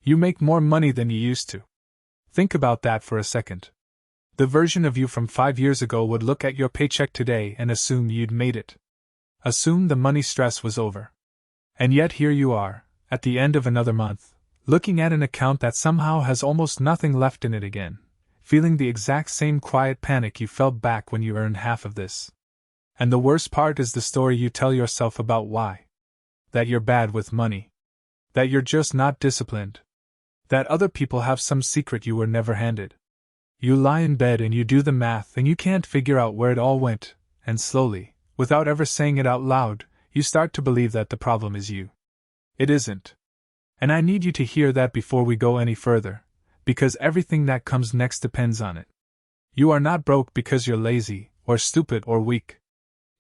You make more money than you used to. Think about that for a second. The version of you from 5 years ago would look at your paycheck today and assume you'd made it. Assume the money stress was over. And yet here you are, at the end of another month, looking at an account that somehow has almost nothing left in it again, feeling the exact same quiet panic you felt back when you earned half of this. And the worst part is the story you tell yourself about why. That you're bad with money. That you're just not disciplined. That other people have some secret you were never handed. You lie in bed and you do the math and you can't figure out where it all went, and slowly, without ever saying it out loud, you start to believe that the problem is you. It isn't. And I need you to hear that before we go any further, because everything that comes next depends on it. You are not broke because you're lazy, or stupid, or weak.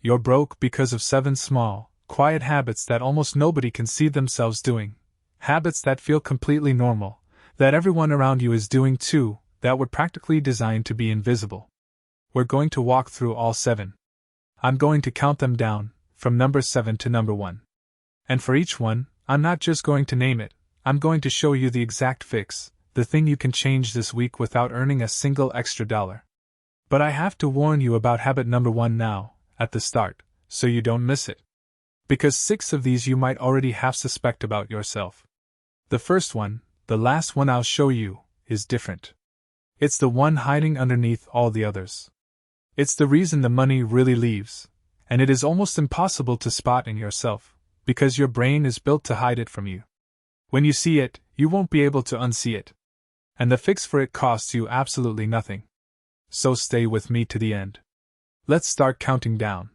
You're broke because of 7 small, quiet habits that almost nobody can see themselves doing. Habits that feel completely normal, that everyone around you is doing too, that were practically designed to be invisible. We're going to walk through all 7. I'm going to count them down, from number 7 to number 1. And for each one, I'm not just going to name it, I'm going to show you the exact fix, the thing you can change this week without earning a single extra dollar. But I have to warn you about habit number 1 now, at the start, so you don't miss it. Because 6 of these you might already half suspect about yourself. The first one, the last one I'll show you, is different. It's the one hiding underneath all the others. It's the reason the money really leaves, and it is almost impossible to spot in yourself, because your brain is built to hide it from you. When you see it, you won't be able to unsee it. And the fix for it costs you absolutely nothing. So stay with me to the end. Let's start counting down.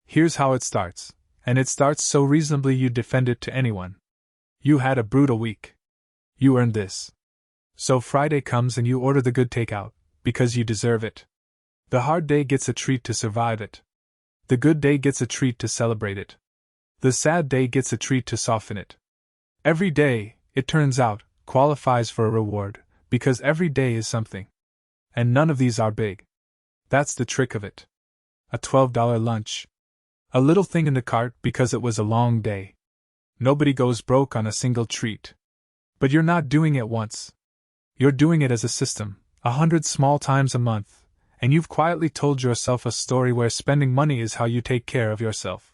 Here's how it starts, and it starts so reasonably you'd defend it to anyone. You had a brutal week. You earned this. So Friday comes and you order the good takeout, because you deserve it. The hard day gets a treat to survive it. The good day gets a treat to celebrate it. The sad day gets a treat to soften it. Every day, it turns out, qualifies for a reward, because every day is something. And none of these are big. That's the trick of it. A $12 lunch. A little thing in the cart because it was a long day. Nobody goes broke on a single treat. But you're not doing it once. You're doing it as a system, 100 small times a month, and you've quietly told yourself a story where spending money is how you take care of yourself.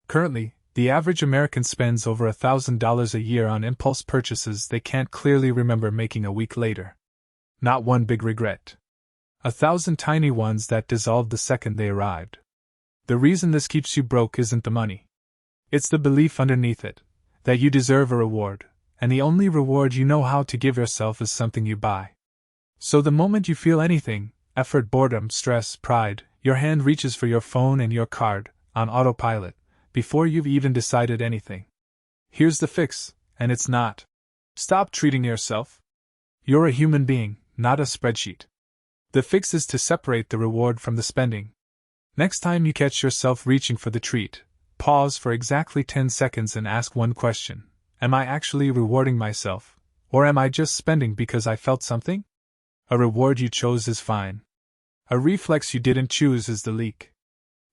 Currently, the average American spends over $1,000 a year on impulse purchases they can't clearly remember making a week later. Not one big regret. 1,000 tiny ones that dissolved the second they arrived. The reason this keeps you broke isn't the money. It's the belief underneath it, that you deserve a reward, and the only reward you know how to give yourself is something you buy. So the moment you feel anything, effort, boredom, stress, pride, your hand reaches for your phone and your card, on autopilot, before you've even decided anything. Here's the fix, and it's not. Stop treating yourself. You're a human being, not a spreadsheet. The fix is to separate the reward from the spending. Next time you catch yourself reaching for the treat, pause for exactly 10 seconds and ask one question. Am I actually rewarding myself, or am I just spending because I felt something? A reward you chose is fine. A reflex you didn't choose is the leak.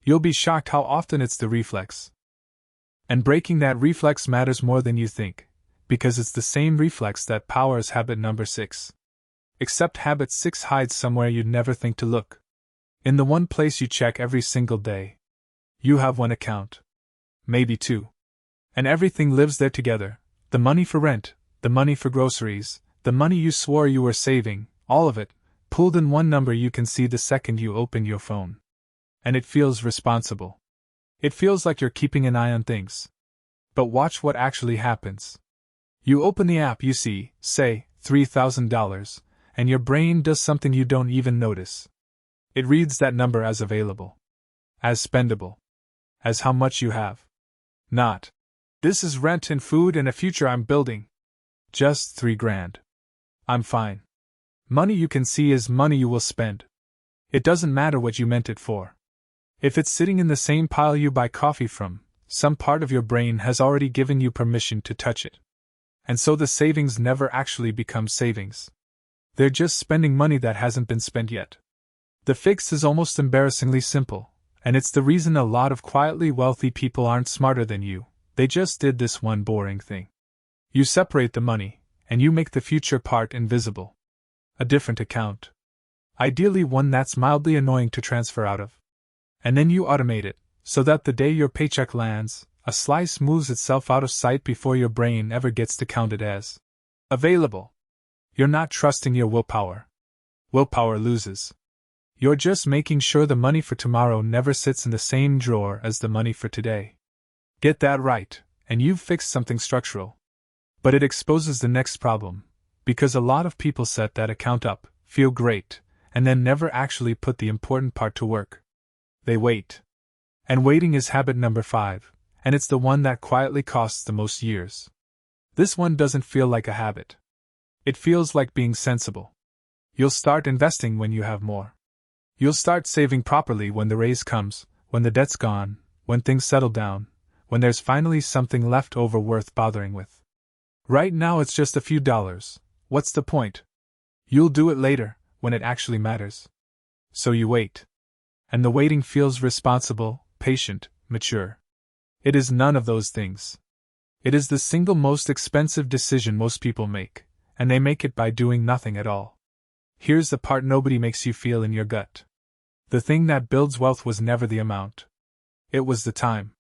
You'll be shocked how often it's the reflex. And breaking that reflex matters more than you think, because it's the same reflex that powers habit number 6. Except habit 6 hides somewhere you'd never think to look. In the one place you check every single day. You have one account. Maybe 2. And everything lives there together, the money for rent, the money for groceries, the money you swore you were saving, all of it, pooled in one number you can see the second you open your phone. And it feels responsible. It feels like you're keeping an eye on things. But watch what actually happens. You open the app, you see, say, $3,000, and your brain does something you don't even notice. It reads that number as available. As spendable. As how much you have. Not. This is rent and food and a future I'm building. Just $3,000. I'm fine. Money you can see is money you will spend. It doesn't matter what you meant it for. If it's sitting in the same pile you buy coffee from, some part of your brain has already given you permission to touch it. And so the savings never actually become savings. They're just spending money that hasn't been spent yet. The fix is almost embarrassingly simple, and it's the reason a lot of quietly wealthy people aren't smarter than you. They just did this one boring thing. You separate the money, and you make the future part invisible. A different account. Ideally one that's mildly annoying to transfer out of. And then you automate it, so that the day your paycheck lands, a slice moves itself out of sight before your brain ever gets to count it as available. You're not trusting your willpower. Willpower loses. You're just making sure the money for tomorrow never sits in the same drawer as the money for today. Get that right, and you've fixed something structural. But it exposes the next problem, because a lot of people set that account up, feel great, and then never actually put the important part to work. They wait. And waiting is habit number 5, and it's the one that quietly costs the most years. This one doesn't feel like a habit. It feels like being sensible. You'll start investing when you have more. You'll start saving properly when the raise comes, when the debt's gone, when things settle down, when there's finally something left over worth bothering with. Right now it's just a few dollars. What's the point? You'll do it later, when it actually matters. So you wait. And the waiting feels responsible, patient, mature. It is none of those things. It is the single most expensive decision most people make, and they make it by doing nothing at all. Here's the part nobody makes you feel in your gut. The thing that builds wealth was never the amount. It was the time.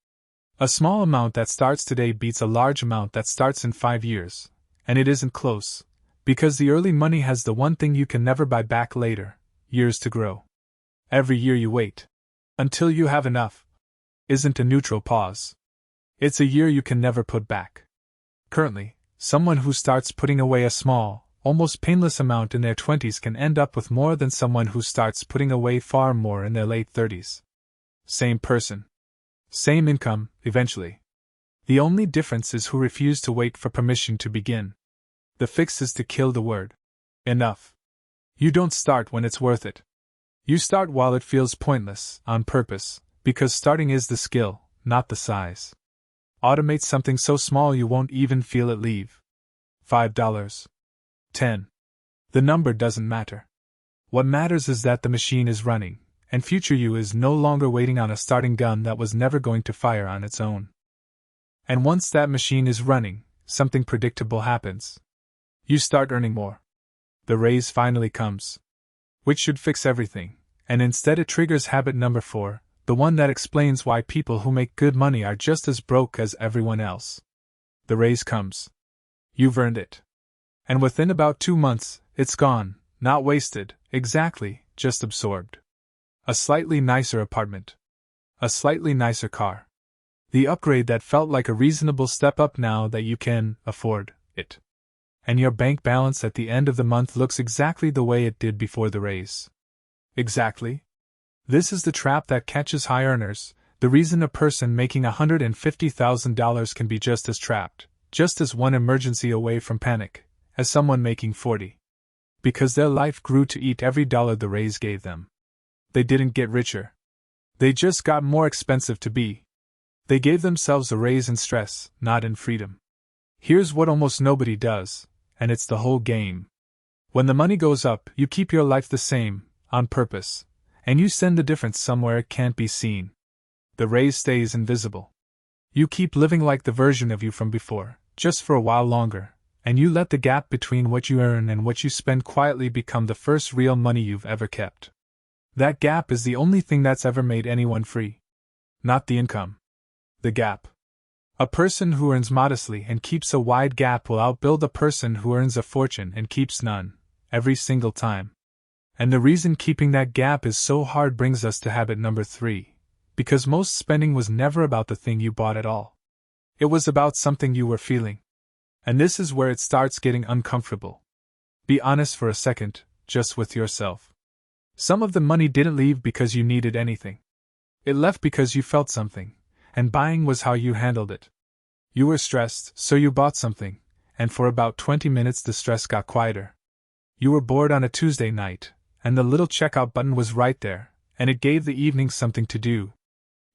A small amount that starts today beats a large amount that starts in 5 years, and it isn't close, because the early money has the one thing you can never buy back later: years to grow. Every year you wait until you have enough isn't a neutral pause. It's a year you can never put back. Currently, someone who starts putting away a small, almost painless amount in their 20s can end up with more than someone who starts putting away far more in their late 30s. Same person. Same income, eventually. The only difference is who refused to wait for permission to begin. The fix is to kill the word enough. You don't start when it's worth it. You start while it feels pointless, on purpose, because starting is the skill, not the size. Automate something so small you won't even feel it leave. $5. 10. The number doesn't matter. What matters is that the machine is running, and future you is no longer waiting on a starting gun that was never going to fire on its own. And once that machine is running, something predictable happens. You start earning more. The raise finally comes. Which should fix everything, and instead it triggers habit number 4, the one that explains why people who make good money are just as broke as everyone else. The raise comes. You've earned it. And within about 2 months, it's gone, not wasted, exactly, just absorbed. A slightly nicer apartment. A slightly nicer car. The upgrade that felt like a reasonable step up now that you can afford it. And your bank balance at the end of the month looks exactly the way it did before the raise. Exactly? This is the trap that catches high earners, the reason a person making $150,000 can be just as trapped, just as one emergency away from panic, as someone making 40. Because their life grew to eat every dollar the raise gave them. They didn't get richer. They just got more expensive to be. They gave themselves a raise in stress, not in freedom. Here's what almost nobody does, and it's the whole game. When the money goes up, you keep your life the same, on purpose, and you send the difference somewhere it can't be seen. The raise stays invisible. You keep living like the version of you from before, just for a while longer, and you let the gap between what you earn and what you spend quietly become the first real money you've ever kept. That gap is the only thing that's ever made anyone free. Not the income. The gap. A person who earns modestly and keeps a wide gap will outbuild a person who earns a fortune and keeps none, every single time. And the reason keeping that gap is so hard brings us to habit number 3, because most spending was never about the thing you bought at all. It was about something you were feeling. And this is where it starts getting uncomfortable. Be honest for a second, just with yourself. Some of the money didn't leave because you needed anything. It left because you felt something, and buying was how you handled it. You were stressed, so you bought something, and for about 20 minutes the stress got quieter. You were bored on a Tuesday night, and the little checkout button was right there, and it gave the evening something to do.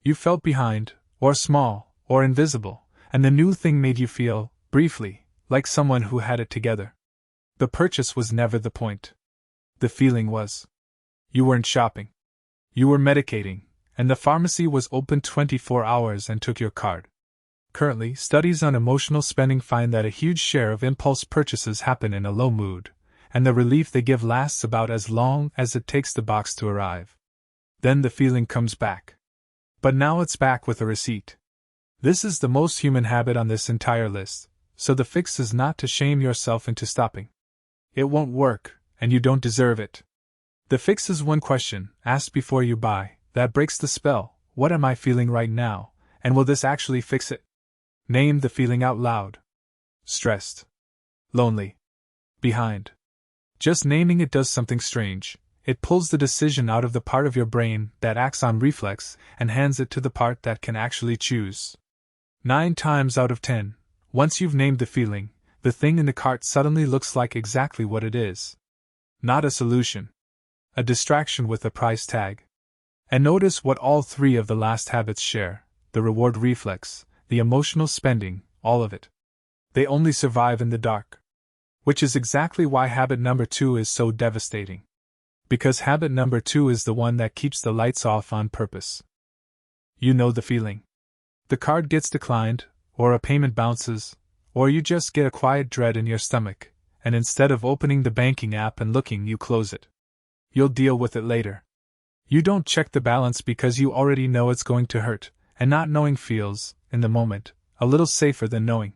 You felt behind, or small, or invisible, and the new thing made you feel, briefly, like someone who had it together. The purchase was never the point. The feeling was. You weren't shopping. You were medicating, and the pharmacy was open 24 hours and took your card. Currently, studies on emotional spending find that a huge share of impulse purchases happen in a low mood, and the relief they give lasts about as long as it takes the box to arrive. Then the feeling comes back. But now it's back with a receipt. This is the most human habit on this entire list, so the fix is not to shame yourself into stopping. It won't work, and you don't deserve it. The fix is one question, asked before you buy, that breaks the spell. What am I feeling right now, and will this actually fix it? Name the feeling out loud. Stressed. Lonely. Behind. Just naming it does something strange. It pulls the decision out of the part of your brain that acts on reflex and hands it to the part that can actually choose. 9 times out of 10, once you've named the feeling, the thing in the cart suddenly looks like exactly what it is. Not a solution. A distraction with a price tag. And notice what all 3 of the last habits share: the reward reflex, the emotional spending, all of it. They only survive in the dark. Which is exactly why habit number 2 is so devastating. Because habit number 2 is the one that keeps the lights off on purpose. You know the feeling. The card gets declined, or a payment bounces, or you just get a quiet dread in your stomach, and instead of opening the banking app and looking, you close it. You'll deal with it later. You don't check the balance because you already know it's going to hurt, and not knowing feels, in the moment, a little safer than knowing.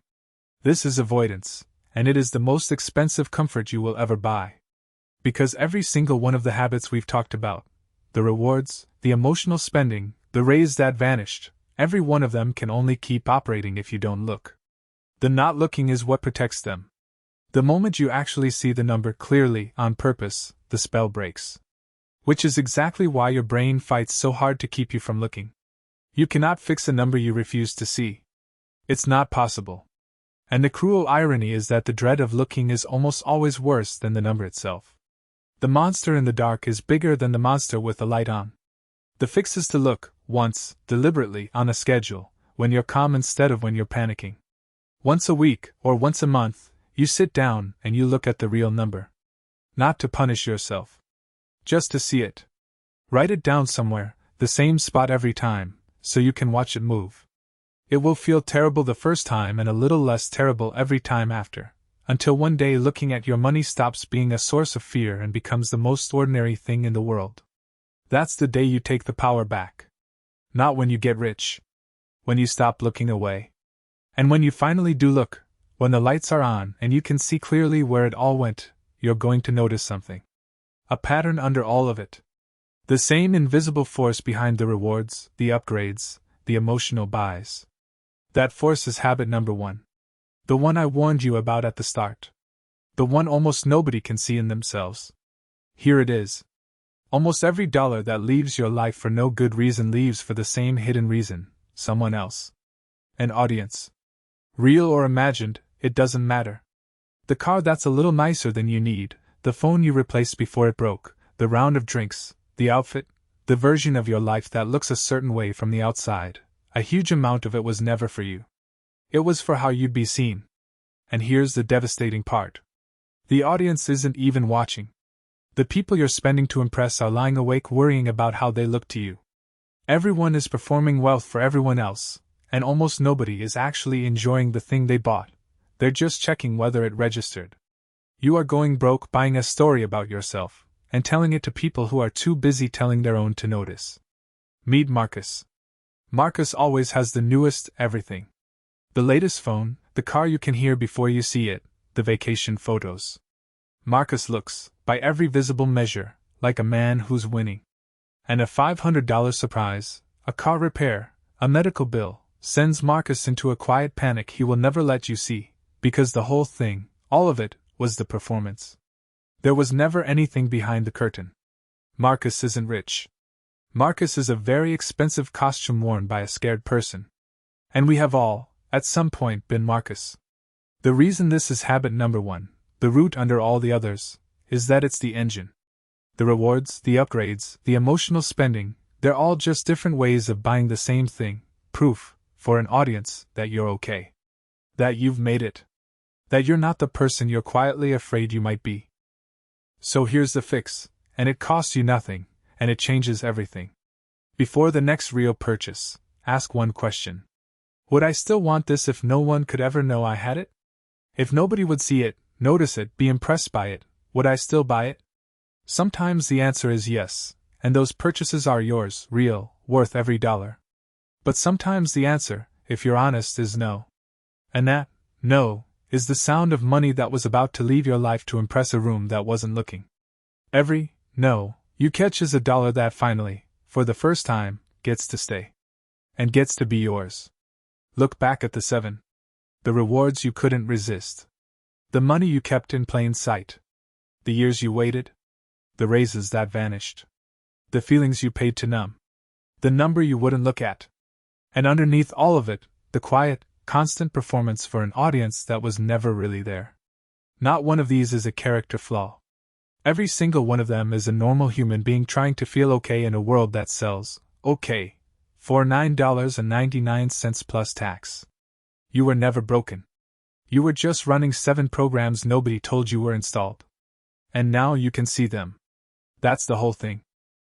This is avoidance, and it is the most expensive comfort you will ever buy. Because every single one of the habits we've talked about, the rewards, the emotional spending, the raise that vanished, every one of them can only keep operating if you don't look. The not looking is what protects them. The moment you actually see the number clearly, on purpose, the spell breaks. Which is exactly why your brain fights so hard to keep you from looking. You cannot fix a number you refuse to see. It's not possible. And the cruel irony is that the dread of looking is almost always worse than the number itself. The monster in the dark is bigger than the monster with the light on. The fix is to look, once, deliberately, on a schedule, when you're calm instead of when you're panicking. Once a week, or once a month, you sit down and you look at the real number. Not to punish yourself. Just to see it. Write it down somewhere, the same spot every time, so you can watch it move. It will feel terrible the first time and a little less terrible every time after, until one day looking at your money stops being a source of fear and becomes the most ordinary thing in the world. That's the day you take the power back. Not when you get rich. When you stop looking away. And when you finally do look, when the lights are on and you can see clearly where it all went, you're going to notice something. A pattern under all of it. The same invisible force behind the rewards, the upgrades, the emotional buys. That force is habit number 1. The one I warned you about at the start. The one almost nobody can see in themselves. Here it is. Almost every dollar that leaves your life for no good reason leaves for the same hidden reason: someone else. An audience. Real or imagined, it doesn't matter. The car that's a little nicer than you need, the phone you replaced before it broke, the round of drinks, the outfit, the version of your life that looks a certain way from the outside, a huge amount of it was never for you. It was for how you'd be seen. And here's the devastating part. The audience isn't even watching. The people you're spending to impress are lying awake worrying about how they look to you. Everyone is performing wealth for everyone else, and almost nobody is actually enjoying the thing they bought. They're just checking whether it registered. You are going broke buying a story about yourself, and telling it to people who are too busy telling their own to notice. Meet Marcus. Marcus always has the newest everything. The latest phone, the car you can hear before you see it, the vacation photos. Marcus looks, by every visible measure, like a man who's winning. And a $500 surprise, a car repair, a medical bill, sends Marcus into a quiet panic he will never let you see, because the whole thing, all of it, was the performance. There was never anything behind the curtain. Marcus isn't rich. Marcus is a very expensive costume worn by a scared person. And we have all, at some point, been Marcus. The reason this is habit number 1, the root under all the others, is that it's the engine. The rewards, the upgrades, the emotional spending, they're all just different ways of buying the same thing, proof, for an audience, that you're okay. That you've made it. That you're not the person you're quietly afraid you might be. So here's the fix, and it costs you nothing, and it changes everything. Before the next real purchase, ask one question. Would I still want this if no one could ever know I had it? If nobody would see it, notice it, be impressed by it, would I still buy it? Sometimes the answer is yes, and those purchases are yours, real, worth every dollar. But sometimes the answer, if you're honest, is no. And that, no, is the sound of money that was about to leave your life to impress a room that wasn't looking. Every no you catch is a dollar that finally, for the first time, gets to stay. And gets to be yours. Look back at the 7. The rewards you couldn't resist. The money you kept in plain sight. The years you waited. The raises that vanished. The feelings you paid to numb. The number you wouldn't look at. And underneath all of it, the quiet, constant performance for an audience that was never really there. Not one of these is a character flaw. Every single one of them is a normal human being trying to feel okay in a world that sells okay for $9.99 plus tax. You were never broken. You were just running 7 programs nobody told you were installed. And now you can see them. That's the whole thing.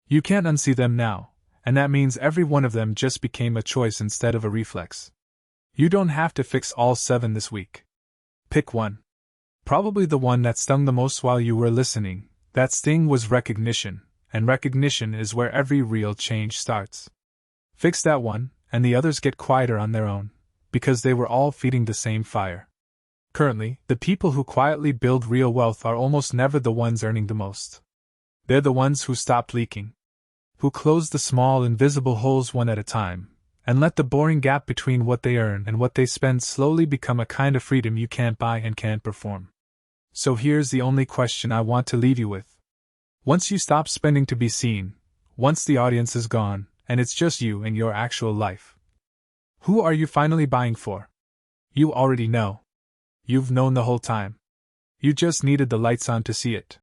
You can't unsee them now, and that means every one of them just became a choice instead of a reflex. You don't have to fix all 7 this week. Pick one. Probably the one that stung the most while you were listening. That sting was recognition, and recognition is where every real change starts. Fix that one, and the others get quieter on their own, because they were all feeding the same fire. Currently, the people who quietly build real wealth are almost never the ones earning the most. They're the ones who stopped leaking. Who closed the small invisible holes one at a time, and let the boring gap between what they earn and what they spend slowly become a kind of freedom you can't buy and can't perform. So here's the only question I want to leave you with. Once you stop spending to be seen, once the audience is gone, and it's just you and your actual life, who are you finally buying for? You already know. You've known the whole time. You just needed the lights on to see it.